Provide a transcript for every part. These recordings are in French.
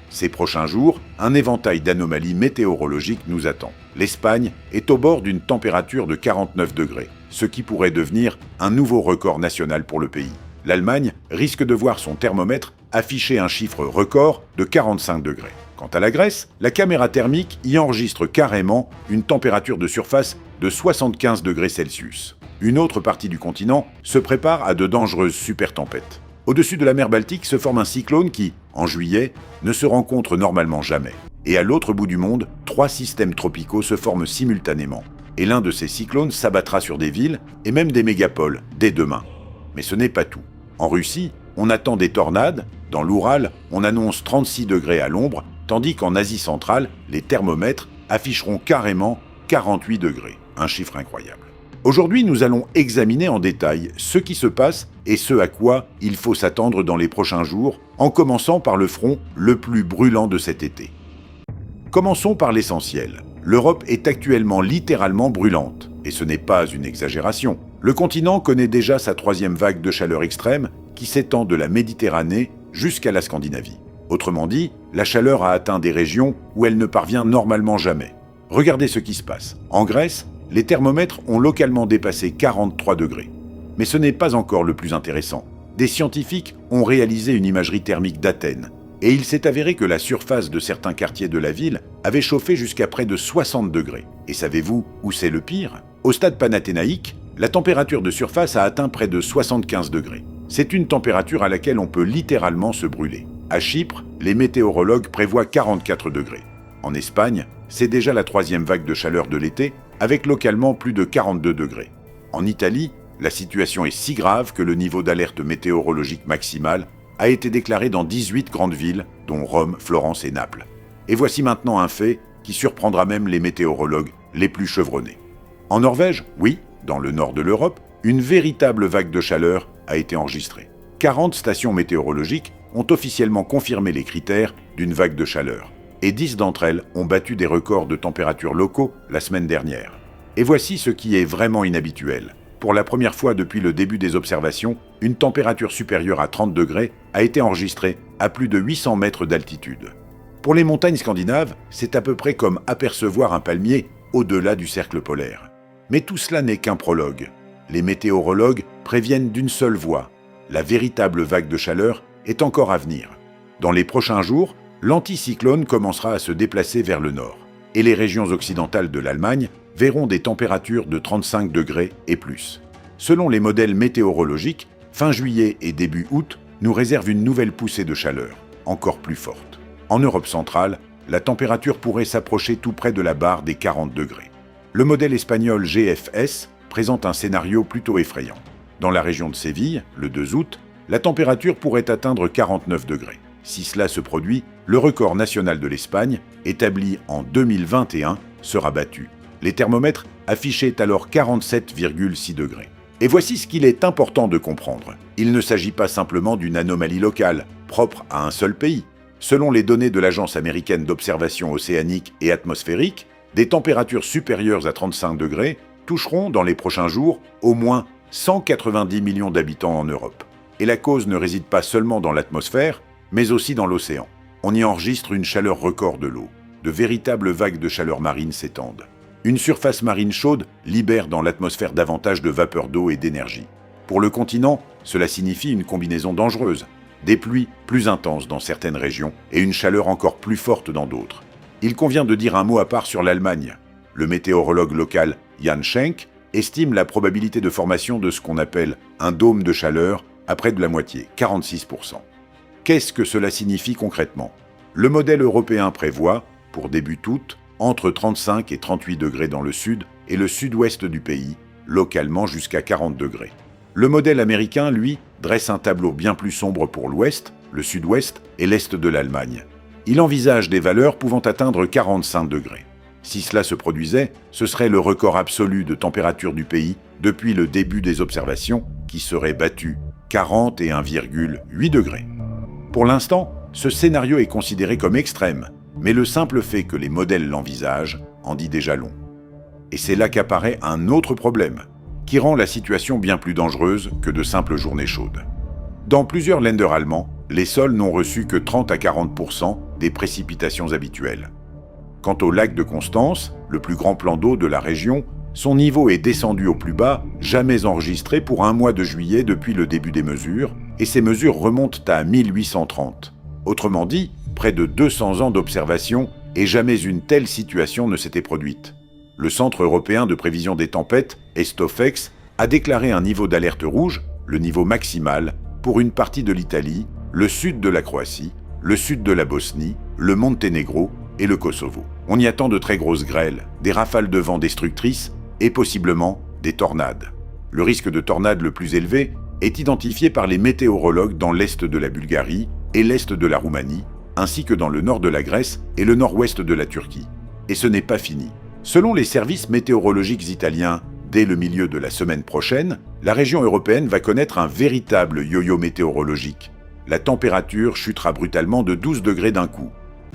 Ces prochains jours, un éventail d'anomalies météorologiques nous attend. L'Espagne est au bord d'une température de 49 degrés, ce qui pourrait devenir un nouveau record national pour le pays. L'Allemagne risque de voir son thermomètre afficher un chiffre record de 45 degrés. Quant à la Grèce, la caméra thermique y enregistre carrément une température de surface de 75 degrés Celsius. Une autre partie du continent se prépare à de dangereuses supertempêtes. Au-dessus de la mer Baltique se forme un cyclone qui, en juillet, ne se rencontre normalement jamais. Et à l'autre bout du monde, 3 systèmes tropicaux se forment simultanément. Et l'un de ces cyclones s'abattra sur des villes et même des mégapoles dès demain. Mais ce n'est pas tout. En Russie, on attend des tornades. Dans l'Oural, on annonce 36 degrés à l'ombre, tandis qu'en Asie centrale, les thermomètres afficheront carrément 48 degrés. Un chiffre incroyable. Aujourd'hui, nous allons examiner en détail ce qui se passe et ce à quoi il faut s'attendre dans les prochains jours, en commençant par le front le plus brûlant de cet été. Commençons par l'essentiel. L'Europe est actuellement littéralement brûlante, et ce n'est pas une exagération. Le continent connaît déjà sa 3e vague de chaleur extrême qui s'étend de la Méditerranée jusqu'à la Scandinavie. Autrement dit, la chaleur a atteint des régions où elle ne parvient normalement jamais. Regardez ce qui se passe. En Grèce, les thermomètres ont localement dépassé 43 degrés. Mais ce n'est pas encore le plus intéressant. Des scientifiques ont réalisé une imagerie thermique d'Athènes, et il s'est avéré que la surface de certains quartiers de la ville avait chauffé jusqu'à près de 60 degrés. Et savez-vous où c'est le pire ? Au stade panathénaïque, la température de surface a atteint près de 75 degrés. C'est une température à laquelle on peut littéralement se brûler. À Chypre, les météorologues prévoient 44 degrés. En Espagne, c'est déjà la 3e vague de chaleur de l'été, avec localement plus de 42 degrés. En Italie, la situation est si grave que le niveau d'alerte météorologique maximale a été déclaré dans 18 grandes villes, dont Rome, Florence et Naples. Et voici maintenant un fait qui surprendra même les météorologues les plus chevronnés. En Norvège, oui, dans le nord de l'Europe, une véritable vague de chaleur a été enregistrée. 40 stations météorologiques ont officiellement confirmé les critères d'une vague de chaleur, et 10 d'entre elles ont battu des records de température locaux la semaine dernière. Et voici ce qui est vraiment inhabituel. Pour la première fois depuis le début des observations, une température supérieure à 30 degrés a été enregistrée à plus de 800 mètres d'altitude. Pour les montagnes scandinaves, c'est à peu près comme apercevoir un palmier au-delà du cercle polaire. Mais tout cela n'est qu'un prologue. Les météorologues préviennent d'une seule voix. La véritable vague de chaleur est encore à venir. Dans les prochains jours, l'anticyclone commencera à se déplacer vers le nord, et les régions occidentales de l'Allemagne verront des températures de 35 degrés et plus. Selon les modèles météorologiques, fin juillet et début août nous réservent une nouvelle poussée de chaleur, encore plus forte. En Europe centrale, la température pourrait s'approcher tout près de la barre des 40 degrés. Le modèle espagnol GFS présente un scénario plutôt effrayant. Dans la région de Séville, le 2 août, la température pourrait atteindre 49 degrés. Si cela se produit, le record national de l'Espagne, établi en 2021, sera battu. Les thermomètres affichaient alors 47,6 degrés. Et voici ce qu'il est important de comprendre. Il ne s'agit pas simplement d'une anomalie locale, propre à un seul pays. Selon les données de l'Agence américaine d'observation océanique et atmosphérique, des températures supérieures à 35 degrés toucheront dans les prochains jours au moins 190 millions d'habitants en Europe. Et la cause ne réside pas seulement dans l'atmosphère, mais aussi dans l'océan. On y enregistre une chaleur record de l'eau. De véritables vagues de chaleur marine s'étendent. Une surface marine chaude libère dans l'atmosphère davantage de vapeur d'eau et d'énergie. Pour le continent, cela signifie une combinaison dangereuse. Des pluies plus intenses dans certaines régions et une chaleur encore plus forte dans d'autres. Il convient de dire un mot à part sur l'Allemagne. Le météorologue local Jan Schenk estime la probabilité de formation de ce qu'on appelle un dôme de chaleur à près de la moitié, 46%. Qu'est-ce que cela signifie concrètement ? Le modèle européen prévoit, pour début août, entre 35 et 38 degrés dans le sud et le sud-ouest du pays, localement jusqu'à 40 degrés. Le modèle américain, lui, dresse un tableau bien plus sombre pour l'ouest, le sud-ouest et l'est de l'Allemagne. Il envisage des valeurs pouvant atteindre 45 degrés. Si cela se produisait, ce serait le record absolu de température du pays depuis le début des observations, qui serait battu 41,8 degrés. Pour l'instant, ce scénario est considéré comme extrême, mais le simple fait que les modèles l'envisagent en dit déjà long. Et c'est là qu'apparaît un autre problème, qui rend la situation bien plus dangereuse que de simples journées chaudes. Dans plusieurs Länder allemands, les sols n'ont reçu que 30 à 40% des précipitations habituelles. Quant au lac de Constance, le plus grand plan d'eau de la région, son niveau est descendu au plus bas jamais enregistré pour un mois de juillet depuis le début des mesures, et ces mesures remontent à 1830. Autrement dit, près de 200 ans d'observation et jamais une telle situation ne s'était produite. Le Centre européen de prévision des tempêtes, Estofex, a déclaré un niveau d'alerte rouge, le niveau maximal, pour une partie de l'Italie, le sud de la Croatie, le sud de la Bosnie, le Monténégro et le Kosovo. On y attend de très grosses grêles, des rafales de vent destructrices et possiblement des tornades. Le risque de tornade le plus élevé est identifié par les météorologues dans l'est de la Bulgarie et l'est de la Roumanie, ainsi que dans le nord de la Grèce et le nord-ouest de la Turquie. Et ce n'est pas fini. Selon les services météorologiques italiens, dès le milieu de la semaine prochaine, la région européenne va connaître un véritable yo-yo météorologique. La température chutera brutalement de 12 degrés d'un coup.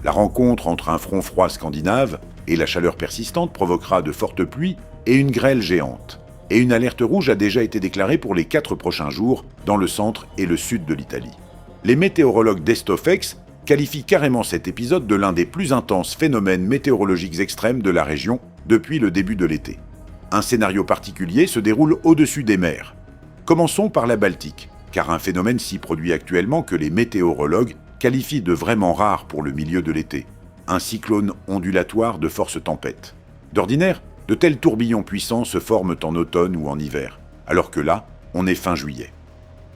La rencontre entre un front froid scandinave et la chaleur persistante provoquera de fortes pluies et une grêle géante. Et une alerte rouge a déjà été déclarée pour les 4 prochains jours dans le centre et le sud de l'Italie. Les météorologues d'Estofex qualifient carrément cet épisode de l'un des plus intenses phénomènes météorologiques extrêmes de la région depuis le début de l'été. Un scénario particulier se déroule au-dessus des mers. Commençons par la Baltique, car un phénomène s'y produit actuellement que les météorologues qualifient de vraiment rare pour le milieu de l'été. Un cyclone ondulatoire de force tempête. D'ordinaire, de tels tourbillons puissants se forment en automne ou en hiver, alors que là, on est fin juillet.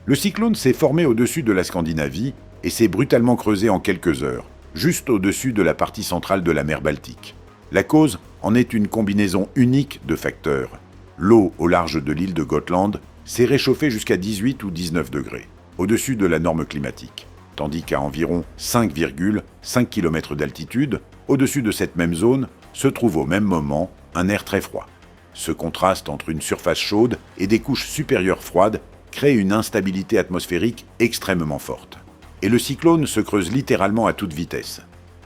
Le cyclone s'est formé au-dessus de la Scandinavie et s'est brutalement creusé en quelques heures, juste au-dessus de la partie centrale de la mer Baltique. La cause en est une combinaison unique de facteurs. L'eau au large de l'île de Gotland s'est réchauffée jusqu'à 18 ou 19 degrés, au-dessus de la norme climatique, tandis qu'à environ 5,5 km d'altitude, au-dessus de cette même zone, se trouve au même moment un air très froid. Ce contraste entre une surface chaude et des couches supérieures froides crée une instabilité atmosphérique extrêmement forte. Et le cyclone se creuse littéralement à toute vitesse.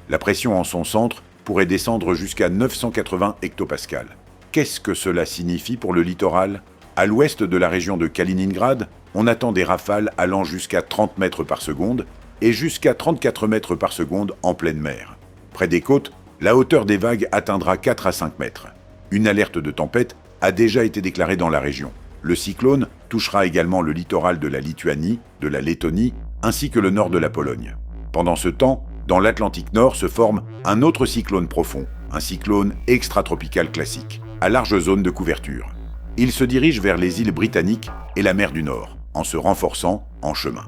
La pression en son centre pourrait descendre jusqu'à 980 hectopascales. Qu'est-ce que cela signifie pour le littoral ? À l'ouest de la région de Kaliningrad, on attend des rafales allant jusqu'à 30 mètres par seconde et jusqu'à 34 mètres par seconde en pleine mer. Près des côtes, la hauteur des vagues atteindra 4 à 5 mètres. Une alerte de tempête a déjà été déclarée dans la région. Le cyclone touchera également le littoral de la Lituanie, de la Lettonie, ainsi que le nord de la Pologne. Pendant ce temps, dans l'Atlantique Nord se forme un autre cyclone profond, un cyclone extratropical classique, à large zone de couverture. Il se dirige vers les îles britanniques et la mer du Nord, en se renforçant en chemin.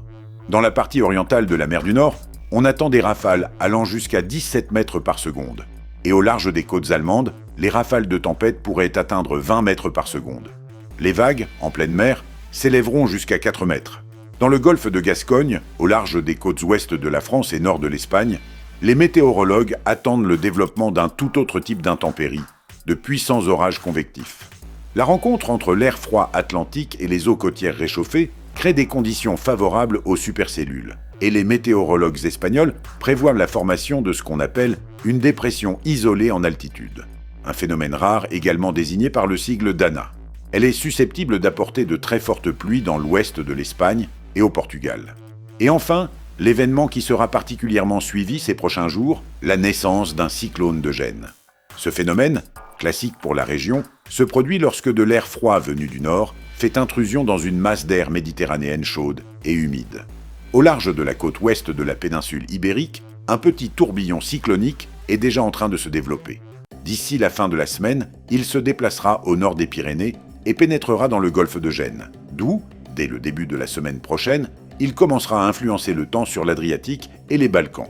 Dans la partie orientale de la mer du Nord, on attend des rafales allant jusqu'à 17 mètres par seconde. Et au large des côtes allemandes, les rafales de tempête pourraient atteindre 20 mètres par seconde. Les vagues, en pleine mer, s'élèveront jusqu'à 4 mètres. Dans le golfe de Gascogne, au large des côtes ouest de la France et nord de l'Espagne, les météorologues attendent le développement d'un tout autre type d'intempéries, de puissants orages convectifs. La rencontre entre l'air froid atlantique et les eaux côtières réchauffées crée des conditions favorables aux supercellules, et les météorologues espagnols prévoient la formation de ce qu'on appelle une dépression isolée en altitude, un phénomène rare également désigné par le sigle DANA. Elle est susceptible d'apporter de très fortes pluies dans l'ouest de l'Espagne et au Portugal. Et enfin, l'événement qui sera particulièrement suivi ces prochains jours, la naissance d'un cyclone de gêne. Ce phénomène, classique pour la région, se produit lorsque de l'air froid venu du nord fait intrusion dans une masse d'air méditerranéenne chaude et humide. Au large de la côte ouest de la péninsule ibérique, un petit tourbillon cyclonique est déjà en train de se développer. D'ici la fin de la semaine, il se déplacera au nord des Pyrénées et pénétrera dans le golfe de Gênes, d'où, dès le début de la semaine prochaine, il commencera à influencer le temps sur l'Adriatique et les Balkans.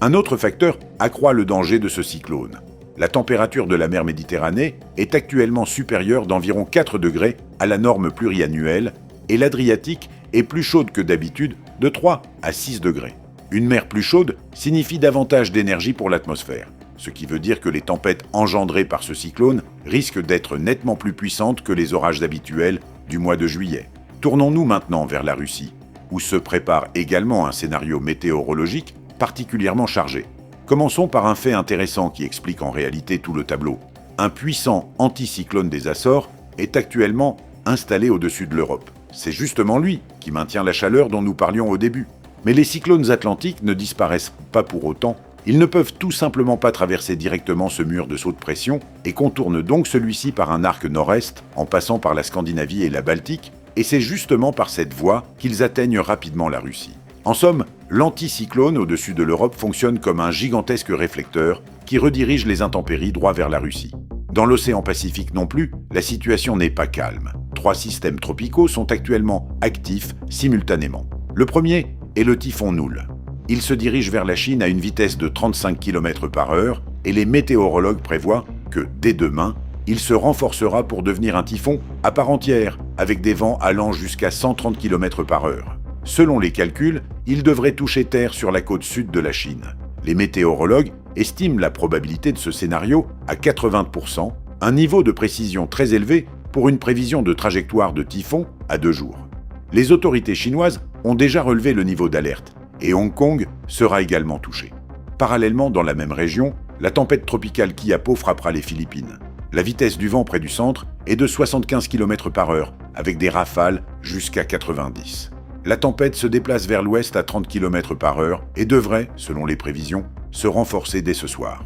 Un autre facteur accroît le danger de ce cyclone. La température de la mer Méditerranée est actuellement supérieure d'environ 4 degrés à la norme pluriannuelle et l'Adriatique est plus chaude que d'habitude de 3 à 6 degrés. Une mer plus chaude signifie davantage d'énergie pour l'atmosphère, ce qui veut dire que les tempêtes engendrées par ce cyclone risquent d'être nettement plus puissantes que les orages habituels du mois de juillet. Tournons-nous maintenant vers la Russie, où se prépare également un scénario météorologique particulièrement chargé. Commençons par un fait intéressant qui explique en réalité tout le tableau. Un puissant anticyclone des Açores est actuellement installé au-dessus de l'Europe. C'est justement lui qui maintient la chaleur dont nous parlions au début. Mais les cyclones atlantiques ne disparaissent pas pour autant, Ils ne peuvent tout simplement pas traverser directement ce mur de saut de pression et contournent donc celui-ci par un arc nord-est en passant par la Scandinavie et la Baltique, et c'est justement par cette voie qu'ils atteignent rapidement la Russie. En somme, l'anticyclone au-dessus de l'Europe fonctionne comme un gigantesque réflecteur qui redirige les intempéries droit vers la Russie. Dans l'océan Pacifique non plus, la situation n'est pas calme. 3 systèmes tropicaux sont actuellement actifs simultanément. Le premier est le typhon Noul. Il se dirige vers la Chine à une vitesse de 35 km/h et les météorologues prévoient que, dès demain, il se renforcera pour devenir un typhon à part entière, avec des vents allant jusqu'à 130 km/h. Selon les calculs, il devrait toucher terre sur la côte sud de la Chine. Les météorologues estiment la probabilité de ce scénario à 80%, un niveau de précision très élevé pour une prévision de trajectoire de typhon à 2 jours. Les autorités chinoises ont déjà relevé le niveau d'alerte, et Hong Kong sera également touché. Parallèlement, dans la même région, la tempête tropicale Kiapo frappera les Philippines. La vitesse du vent près du centre est de 75 km/h, avec des rafales jusqu'à 90. La tempête se déplace vers l'ouest à 30 km/h et devrait, selon les prévisions, se renforcer dès ce soir.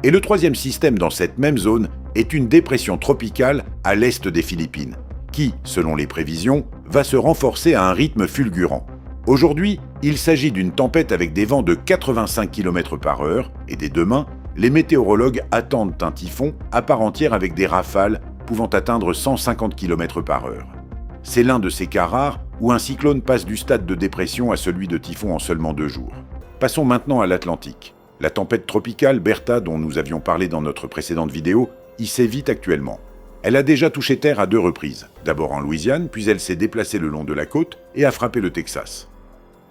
Et le troisième système dans cette même zone est une dépression tropicale à l'est des Philippines, qui, selon les prévisions, va se renforcer à un rythme fulgurant. Aujourd'hui, il s'agit d'une tempête avec des vents de 85 km/h et dès demain, les météorologues attendent un typhon à part entière avec des rafales pouvant atteindre 150 km/h. C'est l'un de ces cas rares où un cyclone passe du stade de dépression à celui de typhon en seulement 2 jours. Passons maintenant à l'Atlantique. La tempête tropicale Bertha, dont nous avions parlé dans notre précédente vidéo, y sévit actuellement. Elle a déjà touché terre à 2 reprises, d'abord en Louisiane, puis elle s'est déplacée le long de la côte et a frappé le Texas.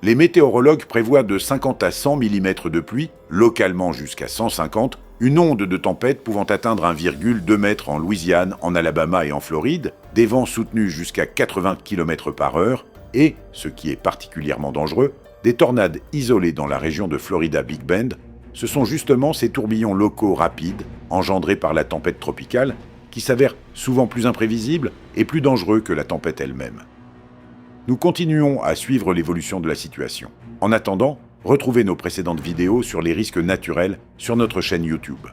Les météorologues prévoient de 50 à 100 mm de pluie, localement jusqu'à 150, une onde de tempête pouvant atteindre 1,2 m en Louisiane, en Alabama et en Floride, des vents soutenus jusqu'à 80 km/h et, ce qui est particulièrement dangereux, des tornades isolées dans la région de Florida Big Bend. Ce sont justement ces tourbillons locaux rapides, engendrés par la tempête tropicale, qui s'avèrent souvent plus imprévisibles et plus dangereux que la tempête elle-même. Nous continuons à suivre l'évolution de la situation. En attendant, retrouvez nos précédentes vidéos sur les risques naturels sur notre chaîne YouTube.